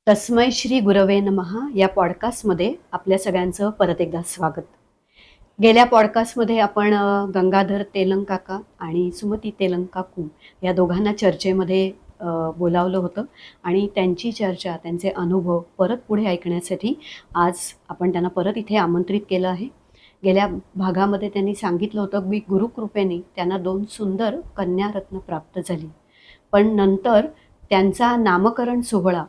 तस्मै श्री गुरवे नमः या पॉडकास्टमध्ये आपल्या सगळ्यांचं परत एकदा स्वागत. गेल्या पॉडकास्टमध्ये आपण गंगाधर तेलंग काका आणि सुमती तेलंग काकू या दोघांना चर्चेमध्ये बोलावलं होतं आणि त्यांची चर्चा, त्यांचे अनुभव परत पुढे ऐकण्यासाठी आज आपण त्यांना परत इथे आमंत्रित केलं आहे. गेल्या भागामध्ये त्यांनी सांगितलं होतं की गुरुकृपेने त्यांना 2 सुंदर कन्यारत्न प्राप्त झाली, पण नंतर त्यांचा नामकरण सोहळा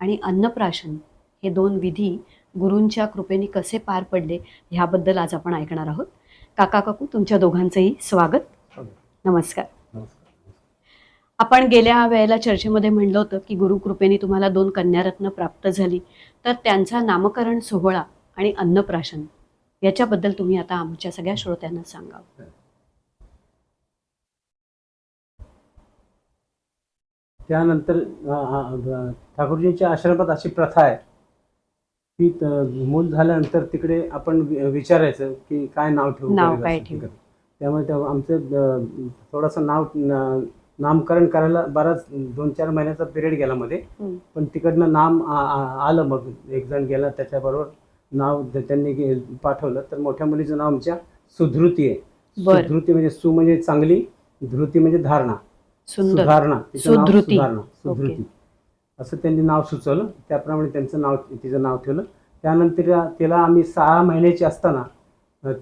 आणि अन्नप्राशन हे 2 विधी गुरूंच्या कृपेने कसे पार पडले ह्याबद्दल आज आपण ऐकणार आहोत. काका काकू तुमच्या दोघांचंही स्वागत. नमस्कार. आपण गेल्या वेळेला चर्चेमध्ये म्हणलं होतं की गुरुकृपेने तुम्हाला 2 कन्यारत्न प्राप्त झाली, तर त्यांचा नामकरण सोहळा आणि अन्नप्राशन याच्याबद्दल तुम्ही आता आमच्या सगळ्या श्रोत्यांना सांगावं. त्यानंतर ठाकूरजींच्या आश्रमात अशी प्रथा आहे की मूल झाल्यानंतर तिकडे आपण विचारायचं की काय नाव ठेवू. त्यामुळे आमचं थोडंसं नामकरण करायला बराच 2-4 महिन्याचा पिरियड गेला मध्ये, पण तिकडनं नाम आलं. मग एक जण गेला, त्याच्याबरोबर नाव त्यांनी पाठवलं. तर मोठ्या मुलीचं नाव आमच्या सुधृती आहे. सुधृती म्हणजे सु म्हणजे चांगली, धृती म्हणजे धारणा, सुधारणा, सुधृती असं त्यांनी नाव सुचवलं. त्याप्रमाणे तिचं नाव ठेवलं. त्यानंतर तिला आम्ही 6 महिन्याची असताना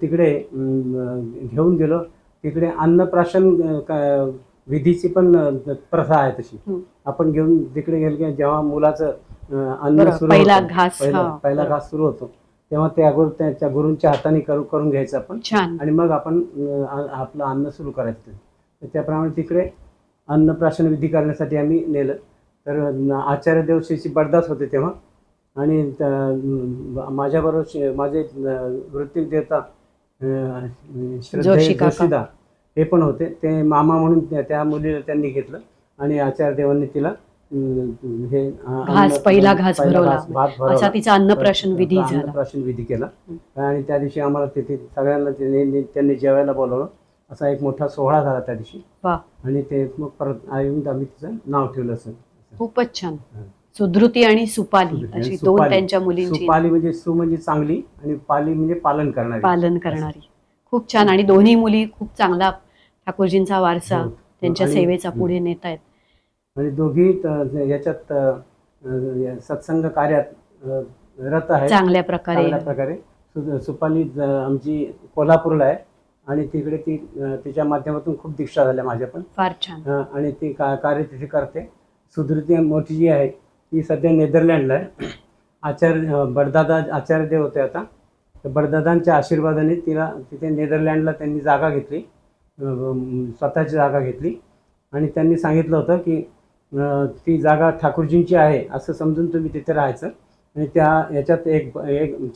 तिकडे घेऊन गेलो. तिकडे अन्नप्राशन विधीची पण प्रथा आहे तशी. आपण घेऊन तिकडे गेलो की जेव्हा मुलाचं अन्न सुरू पहिला घास सुरू होतो, तेव्हा त्या गुरूंच्या हाताने करून घ्यायचं आपण, आणि मग आपण आपलं अन्न सुरू करायचं. त्याप्रमाणे तिकडे अन्नप्राशन विधी करण्यासाठी आम्ही नेलं. तर आचार्य देवशीची बडदास होते तेव्हा, आणि माझ्याबरोबर माझे वृत्तिक देवता जोशीदा हे पण होते. ते मामा म्हणून त्या मुलीला त्यांनी घेतलं आणि आचार्य देवांनी तिला पहिला घास भरवला. असा तिचा अन्नप्राशन विधी केला. आणि त्या दिवशी आम्हाला तिथे सगळ्यांना त्यांनी जेवायला बोलवलं. असा एक मोठा सोहळा झाला त्या दिवशी. आणि ते मग परत आम्ही तिचं नाव ठेवलं. असं खूपच छान. सुधृती आणि सुपाली अशी 2 त्यांच्या मुलींची. सुपाली म्हणजे सु म्हणजे चांगली, आणि पाली म्हणजे पालन करणारी. खूप छान. आणि दोन्ही मुली खूप चांगला ठाकूरजींचा वारसा त्यांच्या सेवेचा पुढे नेत आहेत. आणि दोघी याच्यात सत्संग कार्यात रत आहे चांगल्या प्रकारे. सुपाली आमची कोल्हापूरला आहे आणि तिकडे तिच्या माध्यमातून खूप दीक्षा झाल्या माझ्या पण. फार छान. आणि ती कार्य तिथे करते. सुधृती मोठी जी आहे ती सध्या नेदरलँडला आहे. बडदादा आचार्य देव होते आता. तर बडदादांच्या आशीर्वादाने तिला तिथे नेदरलँडला त्यांनी जागा घेतली, स्वतःची जागा घेतली. आणि त्यांनी सांगितलं होतं की ती जागा ठाकूरजींची आहे असं समजून तुम्ही तिथे राहायचं. आणि याच्यात एक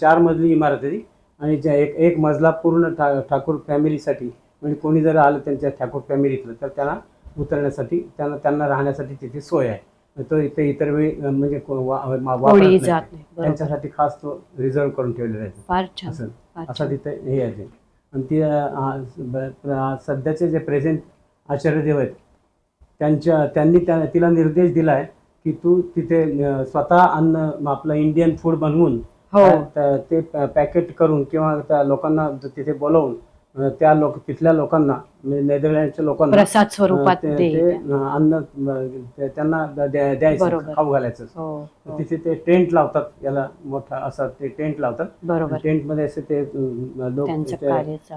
4 मजली इमारत आहे, आणि एक मजला पूर्ण ठाकूर फॅमिलीसाठी, म्हणजे कोणी जर आलं त्यांच्या ठाकूर फॅमिलीतलं तर त्याला उतरण्यासाठी, त्यांना राहण्यासाठी तिथे सोय आहे. तो इथे इतर वेळी म्हणजे त्यांच्यासाठी खास तो रिझर्व करून ठेवलेला आहे. असं तिथे हे आहे. आणि ती सध्याचे जे प्रेझेंट आचार्यदेव आहेत त्यांनी तिला निर्देश दिला आहे की तू तिथे स्वतः अन्न आपलं इंडियन फूड बनवून ते पॅकेट करून किंवा त्या लोकांना तिथे बोलवून तिथल्या लोकांना, नेदरलँडच्या लोकांना प्रसाद स्वरूपात अन्न त्यांना द्यायचं, खाऊ घालायचं. तिथे ते टेंट लावतात, याला मोठा असा ते टेंट लावतात. टेंटमध्ये असे ते लोक,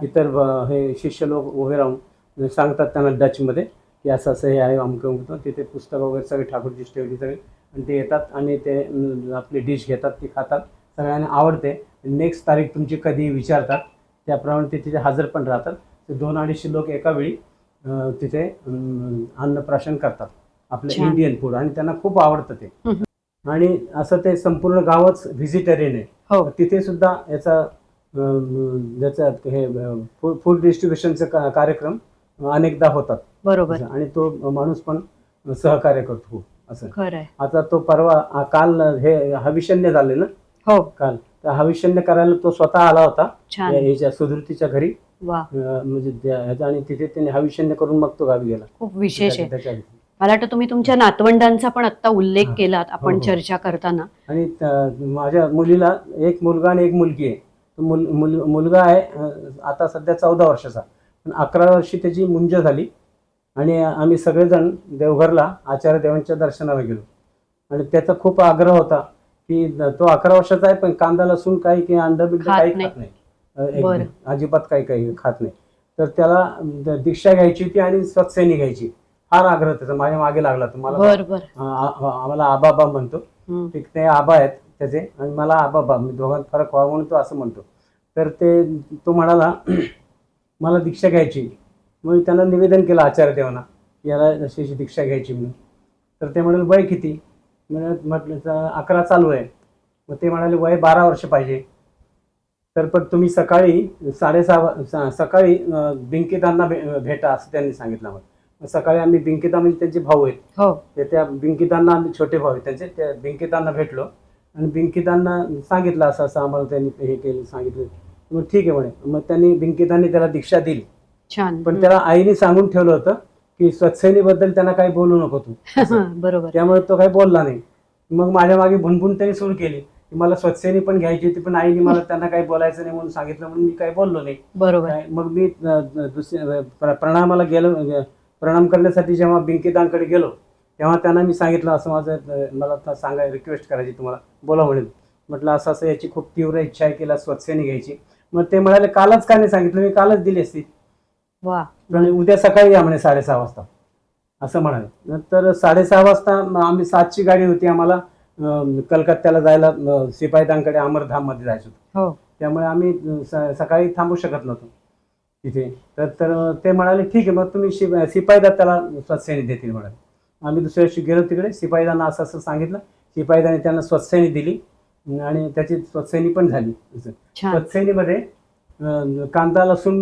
इतर हे शिष्य लोक उभे राहून सांगतात त्यांना डचमध्ये की असं असं हे आहे, अमकं. तिथे पुस्तकं वगैरे सगळे ठाकूरजी ठेवली सगळे, आणि ते येतात आणि ते आपली डिश घेतात, ती खातात. सगळ्यांना आवडते. नेक्स्ट तारीख तुमची कधी विचारतात, त्याप्रमाणे ते तिथे हजर पण राहतात. ते 200-250 लोक एका वेळी तिथे अन्नप्राशन करतात आपलं इंडियन फूड, आणि त्यांना खूप आवडतं ते. आणि असं ते संपूर्ण गावच व्हिजिटेरियन आहे. तिथे सुद्धा याचा हे फूड डिस्ट्रीब्युशनचा कार्यक्रम अनेकदा होतात. बरोबर. आणि तो माणूस पण सहकार्य करतो. असं आता तो परवा काल हे हविष्यन्य झाले ना, काल तर हविष्यन्य करायला तो स्वतः आला होता याच्या सुधृतीच्या घरी. म्हणजे आणि तिथे त्याने हविष्यन्य करून मग तो गावी गेला. खूप विशेष आहे. मला वाटतं तुम्ही तुमच्या नातवंडांचा पण आता उल्लेख हा. केलात हो, आपण हो. चर्चा करताना. आणि माझ्या मुलीला एक मुलगा आणि एक मुलगी आहे. तो मुलगा आहे आता सध्या 14 वर्षाचा, पण 11 वर्षी त्याची मुंज झाली आणि आम्ही सगळेजण देवघरला आचार्य देवांच्या दर्शनाला गेलो. आणि त्याचा खूप आग्रह होता की तो 11 वर्षाचा आहे, पण कांदा लसूण काही की अंड बिंड खात काही नाही. खात नाही. बरं. एकदम अजिबात काही खात नाही. तर त्याला दीक्षा घ्यायची होती आणि स्वतःनी घ्यायची. फार आग्रह त्याचा, माझ्या मागे लागला. तुम्हाला बर. आम्हाला आबाबा म्हणतो. ते आबा आहेत त्याचे आणि मला आबाबा, मी दोघांत फरक व्हावा म्हणून तो असं म्हणतो. तर तो म्हणाला मला दीक्षा घ्यायची. मग त्यांना निवेदन केलं आचार्य देवांना, याला अशी दीक्षा घ्यायची म्हणून. तर ते म्हणाले वय किती? म्हटलं 11 चालू आहे. मग ते म्हणाले वय 12 वर्ष पाहिजे. तर पण तुम्ही सकाळी 6:30 सकाळी बिंकितांना भेटा असं त्यांनी सांगितलं मला. सकाळी आम्ही बिंकिता म्हणजे त्यांचे भाऊ आहेत. हो. त्या बिंकितांना आम्ही छोटे भाऊ आहेत त्यांचे, त्या बिंकितांना भेटलो आणि बिंकितांना सांगितलं असं असं आम्हाला त्यांनी हे केलं, सांगितलं. मग ठीक आहे म्हणे. मग त्यांनी बिंकितांनी त्याला दीक्षा दिली. छान. पण त्याला आईने सांगून ठेवलं होतं की स्वच्छतेबद्दल त्यांना काही बोलू नको तू. बरोबर. त्यामुळे तो काही बोलला नाही. मग माझ्या मागे भुणभुण त्यांनी सुरू केली की मला स्वच्छतेने पण घ्यायची होती, पण आईने मला त्यांना काही बोलायचं नाही म्हणून सांगितलं, म्हणून मी काही बोललो नाही. बरोबर. मग मी दुसऱ्या प्रणामाला गेलो. प्रणाम करण्यासाठी जेव्हा बिंकितांकडे गेलो तेव्हा त्यांना मी सांगितलं असं माझं मला रिक्वेस्ट करायची तुम्हाला बोला म्हणून. म्हटलं असं असं याची खूप तीव्र इच्छा आहे की स्वच्छतेने घ्यायची. मग ते म्हणाले कालच का नाही सांगितलं? मी कालच दिली असती. वा. उद्या सकाळी या म्हणे 6:30 वाजता असं म्हणाले. नंतर 6:30 वाजता आम्ही 7ची गाडी होती आम्हाला कलकत्त्याला जायला, सिपाहीदांकडे अमरधाम मध्ये जायचं होतं. हो. त्यामुळे आम्ही सकाळी थांबू शकत नव्हतो तिथे. तर ते म्हणाले ठीक आहे, मग तुम्ही शिपाईदार त्याला स्वच्छतेने देतील म्हणाले. आम्ही दुसऱ्या दिवशी गेलो तिकडे, शिपाईदांना असं असं सांगितलं. शिपाईदाने त्यांना स्वच्छतेने दिली आणि त्याची स्वच्छतेने पण झाली. स्वच्छतेमध्ये कांदा लसूण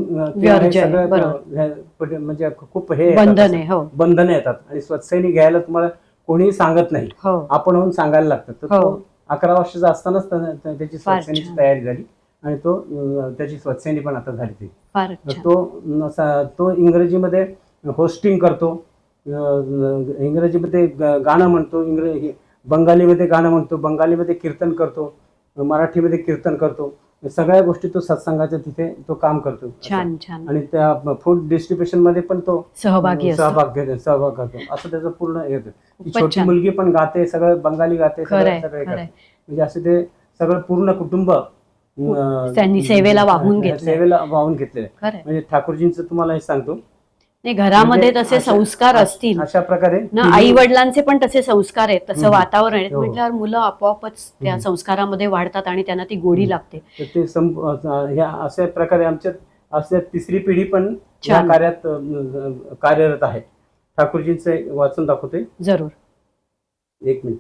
म्हणजे खूप हे बंधने येतात आणि स्वच्छतेने घ्यायला तुम्हाला कोणीही सांगत नाही, आपण होऊन सांगायला लागतं. तर तो 11 वर्षाचा असतानाच त्याची स्वच्छतेची तयारी झाली आणि त्याची स्वच्छतेने पण आता झाली ती. तो इंग्रजीमध्ये होस्टिंग करतो, इंग्रजीमध्ये गाणं म्हणतो, बंगालीमध्ये गाणं म्हणतो, बंगालीमध्ये कीर्तन करतो, मराठीमध्ये कीर्तन करतो. सगळ्या गोष्टी तो सत्संगाच्या तिथे तो काम करतो. छान छान. आणि त्या फूड डिस्ट्रीब्युशन मध्ये पण तो सहभाग करतो. असं त्याचं पूर्ण येतं. छोटी मुलगी पण गाते, सगळं बंगाली गाते, सगळे करते. म्हणजे असं ते सगळं पूर्ण कुटुंब त्यांनी सेवेला वाहून घेतलेलं. म्हणजे ठाकूरजींचं तुम्हाला हे सांगतो, नाही घरामध्ये तसे संस्कार असतील अशा प्रकारे ना, आई वडिलांचे पण तसे संस्कार आहेत, तसं वातावरण आहे म्हटल्यावर मुलं आपोआपच त्या संस्कारामध्ये वाढतात आणि त्यांना ती गोडी लागते. ते अशा प्रकारे आमच्या अशा तिसरी पिढी पण या कार्यात कार्यरत आहे. ठाकूरजींचं वाचून दाखवते जरूर. 1 मिनिट.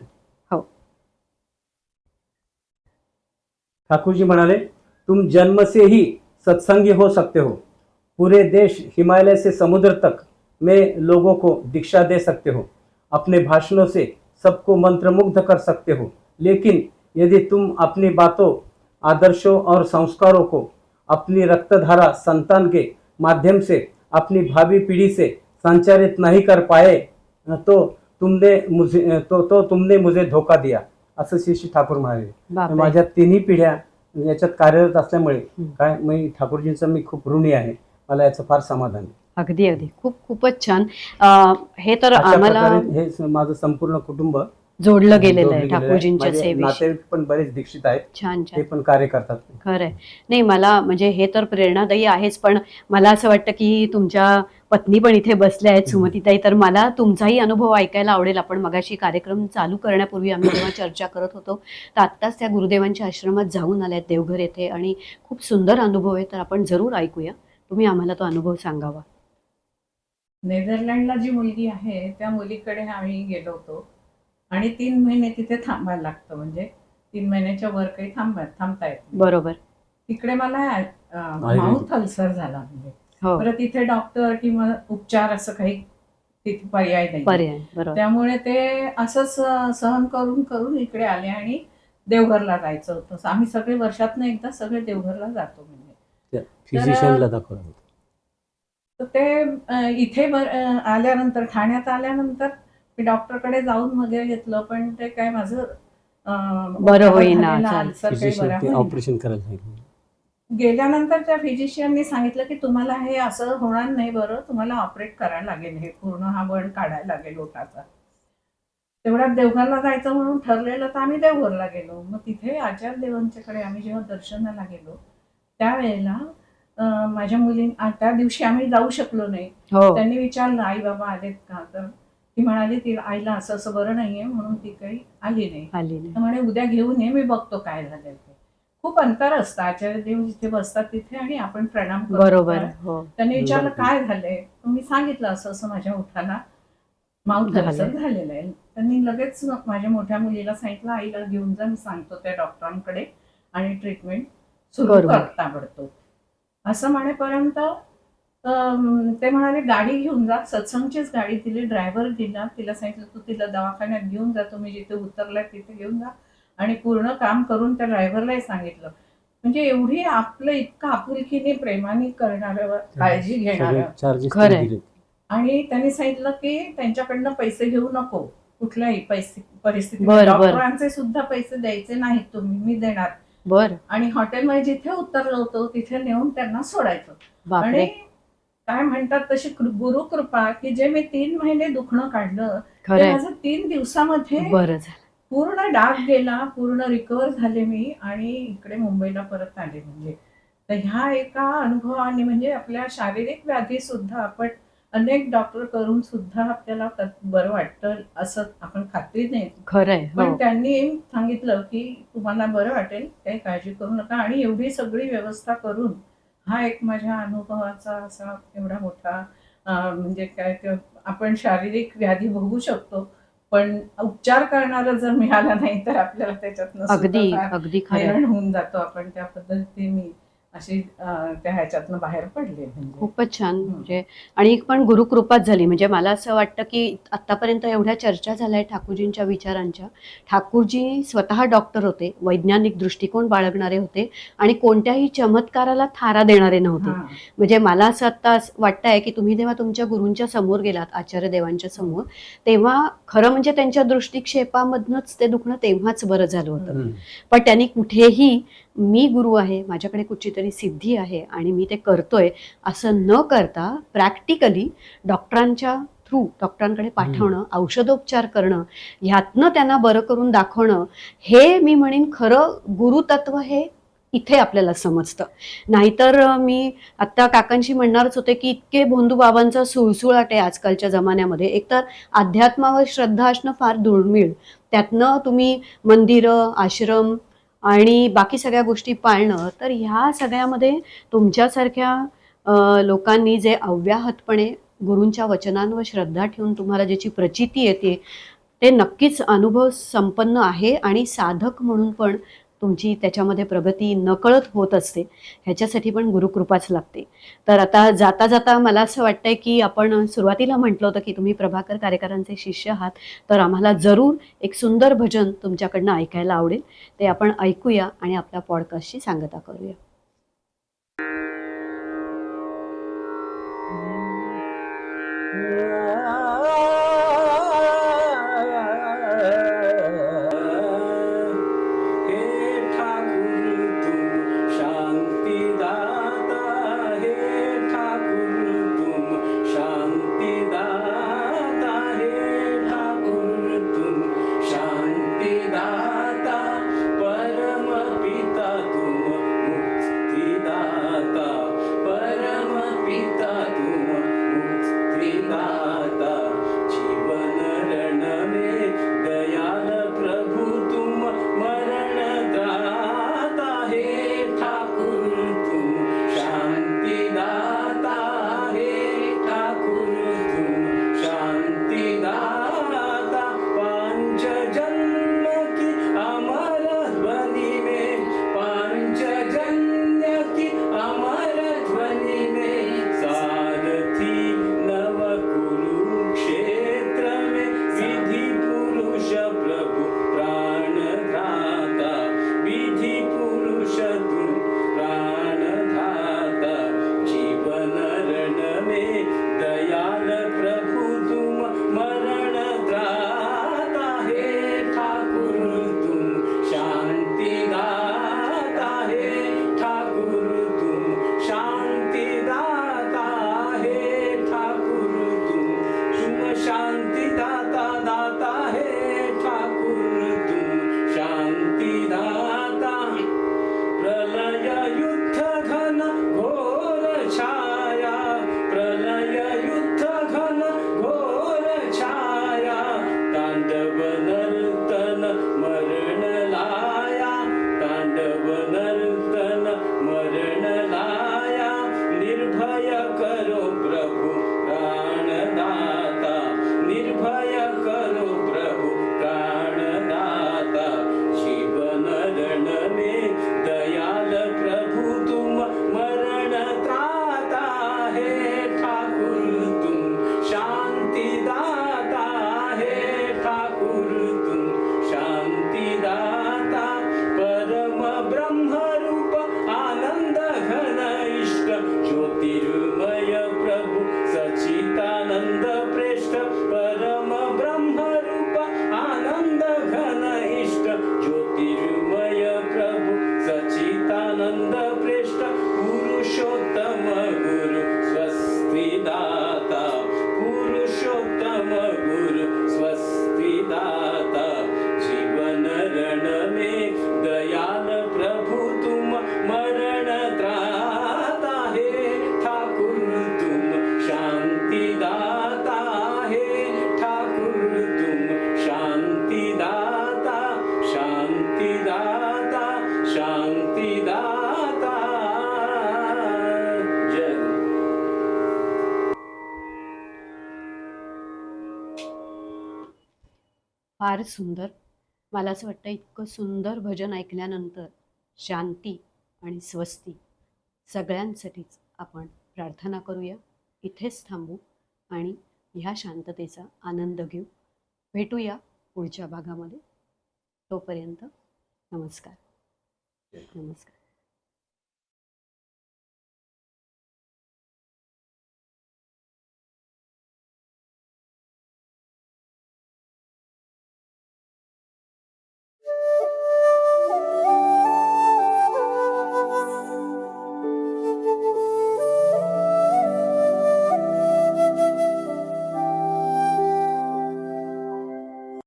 हो. ठाकुर म्हणाले, तुम जन्म से ही सत्संगी हो सकते हो. पूरे देश हिमालय से समुद्र तक में लोगों को दीक्षा दे सकते हो. अपने भाषणों से सबको मंत्रमुग्ध कर सकते हो. लेकिन यदि तुम अपनी बातों, आदर्शों और संस्कारों को अपनी रक्तधारा संतान के माध्यम से अपनी भावी पीढ़ी से संचारित नहीं कर पाए तो तुमने मुझे धोखा दिया, असं श्री ठाकूर म्हणाले. माझ्या तिन्ही पिढ्या याच्यात कार्यरत असल्यामुळे काय मी ठाकूरजींचा मी खूप ऋणी आहे. मला याचं फार समाधान आहे. अगदी अगदी खूपच छान. हे तर आम्हाला हे माझं संपूर्ण कुटुंब जोडलं गेलेलं आहे ठाकूरजींच्या सेवेशी. नातेवाईक पण बरेच दीक्षित आहेत. छान ते पण कार्य करतात. खरंय. नाही मला म्हणजे हे तर प्रेरणादायी आहेच, पण मला असं वाटतं की तुमच्या पत्नी पण इथे बसल्या आहेत, सुमतीताई, तर मला तुमचाही अनुभव ऐकायला आवडेल. आपण मगाशी कार्यक्रम चालू करण्यापूर्वी आम्ही जेव्हा चर्चा करत होतो तर आत्ताच त्या गुरुदेवांच्या आश्रमात जाऊन आल्यात देवघर येथे आणि खूप सुंदर अनुभव आहे, तर आपण जरूर ऐकूया. तुम्ही आम्हाला तो अनुभव सांगावा. नेदरलँडला जी मुलगी आहे त्या मुलीकडे आम्ही गेलो होतो आणि 3 महिने तिथे थांबायला लागतं. म्हणजे 3 महिन्याच्या वर काही थांबता येत. बरोबर. तिकडे मला माउथ अल्सर झाला. म्हणजे परत तिथे डॉक्टर किंवा उपचार असं काही तिथे पर्याय नाही. त्यामुळे ते असंच सहन करून करून इकडे आले आणि देवघरला जायचं होतं. आम्ही सगळे वर्षातनं एकदा सगळे देवघरला जातो. म्हणजे फिजिशियनला दाखवलं. तर ते इथे आल्यानंतर, ठाण्यात आल्यानंतर मी डॉक्टरकडे जाऊन वगैरे घेतलं, पण ते काय माझं बरं होईना, अल्सर काही बरं फिजिशियन ते होईना. ऑपरेशन करायला सांगितलं. गेल्यानंतर त्या फिजिशियननी सांगितलं की तुम्हाला हे असं होणार नाही, बरं तुम्हाला ऑपरेट करायला लागेल, हे पूर्ण हा बळ काढायला लागेल ओठाचा. तेवढ्यात देवघरला जायचं म्हणून ठरलेलं, तर आम्ही देवघरला गेलो. मग तिथे आचार्य देवांच्याकडे आम्ही जेव्हा दर्शनाला गेलो त्यावेळेला माझ्या त्या दिवशी आम्ही जाऊ शकलो नाही. त्यांनी विचारलं आई बाबा आलेत का, तर ती म्हणाली तिला आईला असं असं बरं नाहीये म्हणून ती काही आली नाही. म्हणे उद्या घेऊन ये, मी बघतो काय झालंय ते. खूप अंतर असतं आचार्य देव जिथे बसतात तिथे आणि आपण प्रणाम करतो. बरोबर. त्यांनी विचारलं काय झालंय, मी सांगितलं असं असं माझ्या ओठाला माउथ अल्सर झालेलं आहे. त्यांनी लगेच माझ्या मोठ्या मुलीला सांगितलं आईला घेऊन जा, मी सांगतो त्या डॉक्टरांकडे आणि ट्रीटमेंट सुरू करता पडतो असं म्हणेपर्यंत ते म्हणाले गाडी घेऊन जा. सत्संगचीच गाडी दिली, ड्रायव्हर दिला, तिला सांगितलं तू तिला दवाखान्यात घेऊन जा, तुम्ही जिथे उतरलाय तिथे घेऊन जा, आणि पूर्ण काम करून त्या ड्रायव्हरलाही सांगितलं. म्हणजे एवढी आपलं इतकं आपुलकीने प्रेमाने करणाऱ्यावर, काळजी घेणाऱ्या. आणि त्यांनी सांगितलं की त्यांच्याकडनं पैसे घेऊ नको कुठल्याही परिस्थितीत, डॉक्टरांचे सुद्धा पैसे द्यायचे नाहीत तुम्ही, मी देणार. आणि हॉटेलमध्ये जिथे उतरलो होतो तिथे नेऊन त्यांना सोडायचं. आणि काय म्हणतात तशी गुरुकृपा की जे मी 3 महिने दुखणं काढलं ते माझं 3 दिवसामध्ये पूर्ण डाग गेला, पूर्ण रिकवर झाले मी आणि इकडे मुंबईला परत आले. म्हणजे तर ह्या एका अनुभवाने, म्हणजे आपल्या शारीरिक व्याधी सुद्धा आपण अनेक डॉक्टर करून सुद्धा आपल्याला बरं वाटतं असं आपण खात्री नाही. खरंय. पण त्यांनी सांगितलं की तुम्हाला बरं वाटेल, काही काळजी करू नका. आणि एवढी सगळी व्यवस्था करून हा एक माझ्या अनुभवाचा असा एवढा मोठा म्हणजे काय, आपण शारीरिक व्याधी भोगू शकतो पण उपचार करणारा जर मिळाला नाही तर आपल्याला त्याच्यातनं अगदी हैराण होऊन जातो आपण. त्या पद्धतीने मी अशी त्या ह्याच्यातनं बाहेर पडले. खूपच छान. म्हणजे आणि पण गुरुकृपाच झाली. म्हणजे मला असं वाटतं की आतापर्यंत एवढ्या चर्चा झाल्या ठाकूरजींच्या विचारांच्या. ठाकूरजी स्वतः डॉक्टर होते, वैज्ञानिक दृष्टिकोन बाळगणारे होते आणि कोणत्याही चमत्काराला थारा देणारे नव्हते. म्हणजे मला असं आता वाटतंय की तुम्ही जेव्हा तुमच्या गुरूंच्या समोर गेलात, आचार्य देवांच्या समोर, तेव्हा खरं म्हणजे त्यांच्या दृष्टिक्षेपामधनच ते दुखणं तेव्हाच बरं झालं होतं. पण त्यांनी कुठेही मी गुरु आहे, माझ्याकडे कुठची तरी सिद्धी आहे आणि मी ते करतोय असं न करता प्रॅक्टिकली डॉक्टरांच्या थ्रू, डॉक्टरांकडे पाठवणं, औषधोपचार करणं, ह्यातनं त्यांना बरं करून दाखवणं, हे मी म्हणेन खरं गुरुतत्व हे इथे आपल्याला समजतं. नाहीतर मी आत्ता काकांशी म्हणणारच होते की इतके भोंदू बाबांचा सुळसुळाट आहे आजकालच्या जमान्यामध्ये. एकतर अध्यात्मावर श्रद्धा असणं फार दुर्मिळ, त्यातनं तुम्ही मंदिरं, आश्रम आणि बाकी सगळ्या गोष्टी पाळणं, तर ह्या सगळ्यामध्ये तुमच्यासारख्या लोकांनी जे अव्याहतपणे गुरूंच्या वचनांवर श्रद्धा ठेवून तुम्हाला ज्याची प्रचिती येते ते नक्कीच अनुभव संपन्न आहे आणि साधक म्हणून पण तुमची त्याच्यामध्ये प्रगती नकळत होत असते. ह्याच्यासाठी पण गुरुकृपाच लागते. तर आता जाता जाता मला असं वाटतंय की आपण सुरुवातीला म्हटलं होतं की तुम्ही प्रभाकर कारेकरांचे शिष्य आहात, तर आम्हाला जरूर एक सुंदर भजन तुमच्याकडनं ऐकायला आवडेल. ते आपण ऐकूया आणि आपल्या पॉडकास्टची सांगता करूया. फार सुंदर. मला असं वाटतं इतकं सुंदर भजन ऐकल्यानंतर शांती आणि स्वस्ती सगळ्यांसाठीच आपण प्रार्थना करूया. इथेच थांबू आणि ह्या शांततेचा आनंद घेऊ. भेटूया पुढच्या भागामध्ये. तोपर्यंत नमस्कार. नमस्कार.